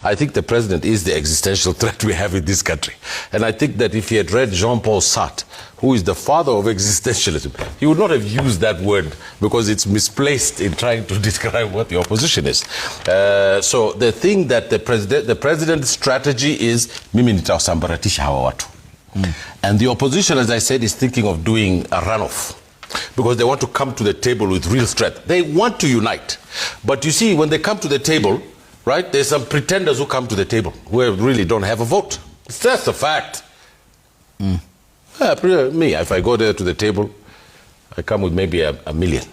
I think the president is the existential threat we have in this country. And I think that if he had read Jean-Paul Sartre, who is the father of existentialism, he would not have used that word because it's misplaced in trying to describe what the opposition is. So the thing that the president's strategy is, mimi nitawasambaratisha hawa watu. And the opposition, as I said, is thinking of doing a runoff because they want to come to the table with real strength. They want to unite. But you see, when they come to the table, right, there's some pretenders who come to the table who really don't have a vote. It's just a fact. Me, if I go there to the table, I come with maybe a million,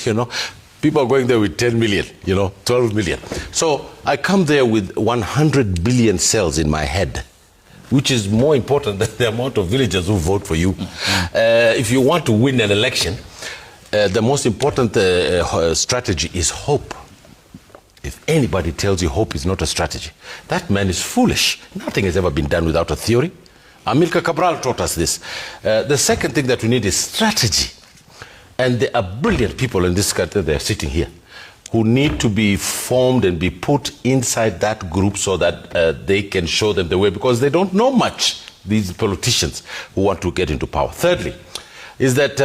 you know. People are going there with 10 million, you know, 12 million. So I come there with 100 billion cells in my head, which is more important than the amount of villagers who vote for you. If you want to win an election, the most important strategy is hope. If anybody tells you hope is not a strategy, that man is foolish. Nothing has ever been done without a theory. Amilcar Cabral taught us this. The second thing that we need is strategy. And there are brilliant people in this country, they're sitting here, who need to be formed and be put inside that group so that they can show them the way, because they don't know much, these politicians who want to get into power. Thirdly, is that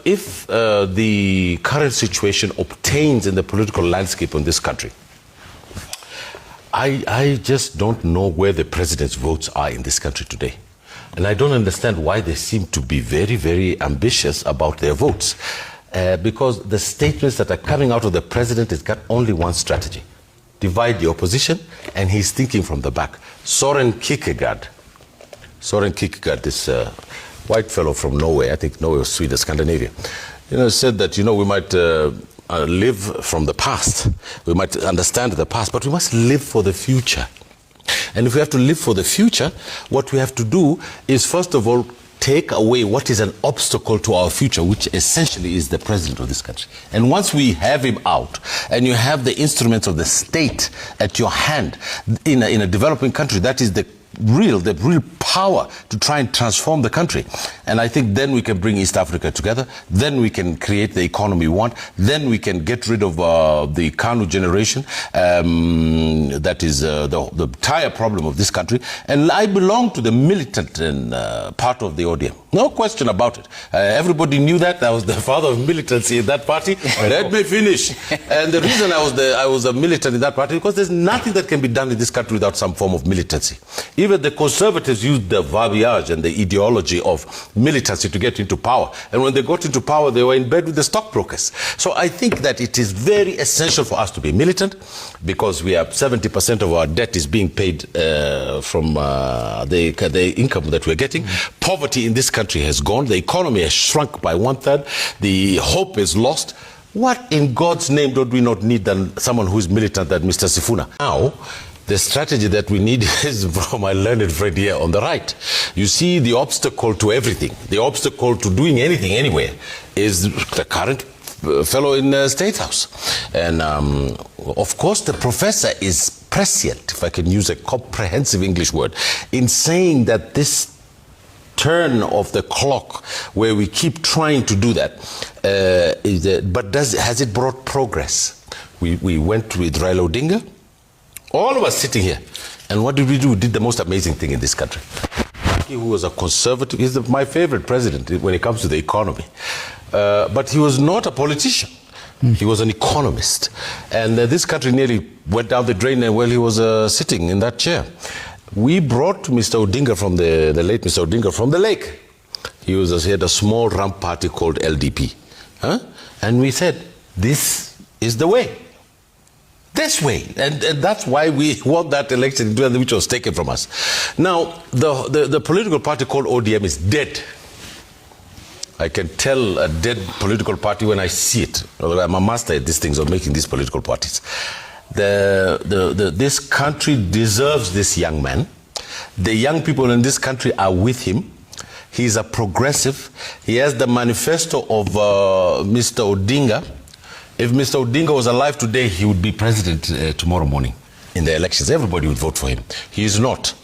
if the current situation obtains in the political landscape in this country, I just don't know where the president's votes are in this country today. And I don't understand why they seem to be very, very ambitious about their votes. Because the statements that are coming out of the president has got only one strategy: divide the opposition, and he's thinking from the back. Soren Kierkegaard, this white fellow from Norway, I think Norway or Sweden, Scandinavia, you know, said that, you know, we might live from the past, we might understand the past, but we must live for the future. And if we have to live for the future, what we have to do is, first of all, take away what is an obstacle to our future, which essentially is the president of this country. And once we have him out, and you have the instruments of the state at your hand, in a developing country, that is the real power to try and transform the country. And I think then we can bring East Africa together, then we can create the economy we want, then we can get rid of the Kanu generation, that is the entire problem of this country. And I belong to the militant part of the ODM. No question about it. Everybody knew that. I was the father of militancy in that party. Let me finish. And the reason I was a militant in that party, because there's nothing that can be done in this country without some form of militancy. Even the conservatives used the verbiage and the ideology of militancy to get into power. And when they got into power, they were in bed with the stockbrokers. So I think that it is very essential for us to be militant, because we have 70% of our debt is being paid from the income that we're getting. Poverty in this country has gone. The economy has shrunk by 1/3. The hope is lost. What in God's name do we not need than someone who is militant than Mr. Sifuna? Now, the strategy that we need is from my learned friend here on the right. You see, the obstacle to everything, the obstacle to doing anything anywhere, is the current fellow in the State House. And of course, the professor is prescient, if I can use a comprehensive English word, in saying that this turn of the clock, where we keep trying to do that, has it brought progress? We went with Raila Odinga, all of us sitting here, and what did we do? We did the most amazing thing in this country. He who was a conservative, he's my favorite president when it comes to the economy, but he was not a politician. He was an economist, and this country nearly went down the drain while he was sitting in that chair. We brought Mr. Odinga from the late Mr. Odinga from the lake. He had a small rump party called LDP. And we said, this is the way. This way. And that's why we won that election, which was taken from us. Now, the political party called ODM is dead. I can tell a dead political party when I see it. I'm a master at these things of making these political parties. This country deserves this young man. The young people in this country are with him. He's a progressive. He has the manifesto of Mr. Odinga. If Mr. Odinga was alive today, he would be president tomorrow morning in the elections. Everybody would vote for him. He is not.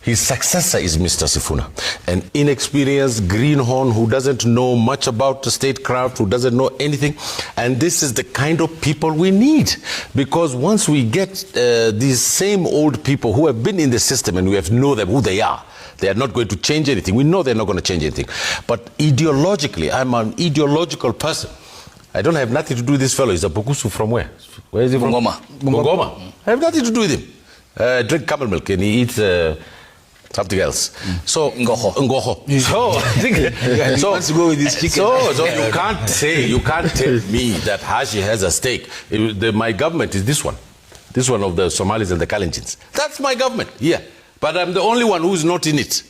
His successor is Mr. Sifuna, an inexperienced greenhorn who doesn't know much about the statecraft, who doesn't know anything. And this is the kind of people we need. Because once we get these same old people who have been in the system and we have know them who they are not going to change anything. We know they're not going to change anything. But ideologically, I'm an ideological person. I don't have nothing to do with this fellow. He's a Bokusu from where? Where is he from? Bungoma. I have nothing to do with him. Drink camel milk and he eats something else. So Ngoho. So go with this chicken. So you can't tell me that Hashi has a stake. My government is this one of the Somalis and the Kenyans. That's my government. Yeah, but I'm the only one who's not in it.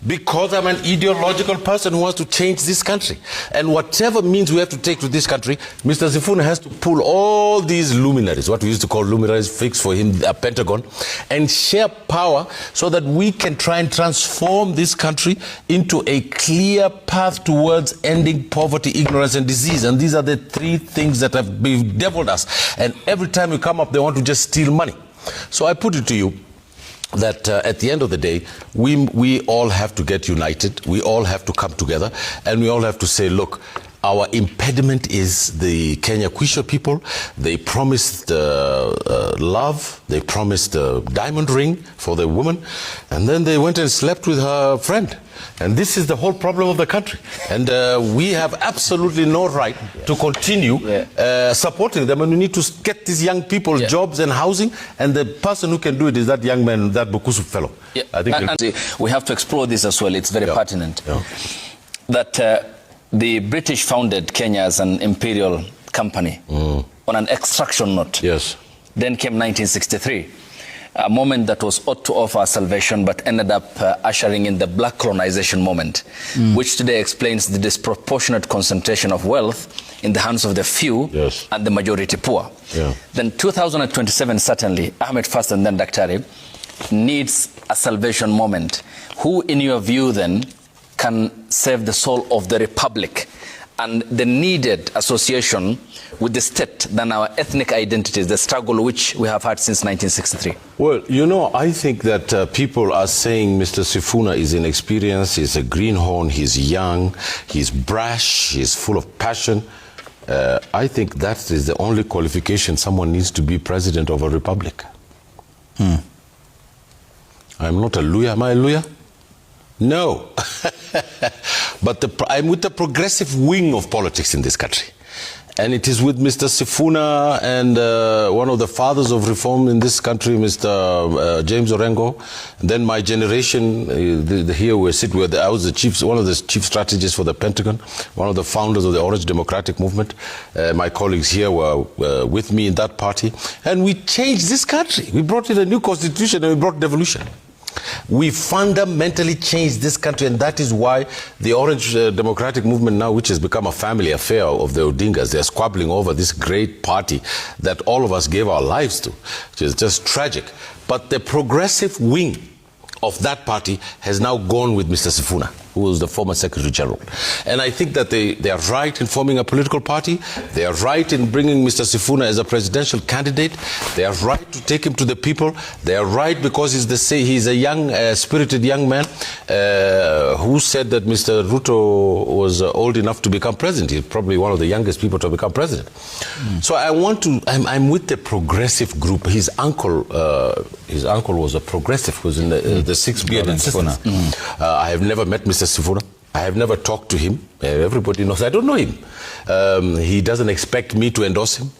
Because I'm an ideological person who wants to change this country. And whatever means we have to take to this country, Mr. Sifuna has to pull all these luminaries, what we used to call luminaries, fix for him a Pentagon, and share power so that we can try and transform this country into a clear path towards ending poverty, ignorance, and disease. And these are the three things that have bedeviled us. And every time we come up, they want to just steal money. So I put it to you that at the end of the day, we all have to get united. We all have to come together, and we all have to say, look, our impediment is the Kenya Kwisha people. They promised love. They promised a diamond ring for the woman, and then they went and slept with her friend. And this is the whole problem of the country. And we have absolutely no right to continue supporting them. And we need to get these young people jobs and housing. And the person who can do it is that young man, that Bokusu fellow. Yeah. I think we have to explore this as well. It's very pertinent. That the British founded Kenya as an imperial company on an extraction note. Yes. Then came 1963. A moment that was ought to offer salvation but ended up ushering in the black colonization moment, which today explains the disproportionate concentration of wealth in the hands of the few and the majority poor. Then 2027 certainly, Ahmed first and then Daktari, needs a salvation moment. Who in your view then can save the soul of the republic and the needed association with the state than our ethnic identities, the struggle which we have had since 1963? Well, you know, I think that people are saying Mr. Sifuna is inexperienced, he's a greenhorn, he's young, he's brash, he's full of passion. I think that is the only qualification someone needs to be president of a republic. I'm not a lawyer. Am I a lawyer? No. But I'm with the progressive wing of politics in this country. And it is with Mr. Sifuna and one of the fathers of reform in this country, Mr. James Orengo. And then my generation, here we sit where I was one of the chief strategists for the Pentagon, one of the founders of the Orange Democratic Movement. My colleagues here were with me in that party. And we changed this country. We brought in a new constitution and we brought devolution. We fundamentally changed this country, and that is why the Orange Democratic Movement now, which has become a family affair of the Odingas, they're squabbling over this great party that all of us gave our lives to, which is just tragic. But the progressive wing of that party has now gone with Mr. Sifuna, who was the former Secretary General. And I think that they are right in forming a political party. They are right in bringing Mr. Sifuna as a presidential candidate. They are right to take him to the people. They are right because he's a young, spirited young man who said that Mr. Ruto was old enough to become president. He's probably one of the youngest people to become president. So I'm with the progressive group. His uncle was a progressive, was in the Sixth Bearded Sisters. I have never met Mr. Sifuna. I have never talked to him. Everybody knows I don't know him. He doesn't expect me to endorse him.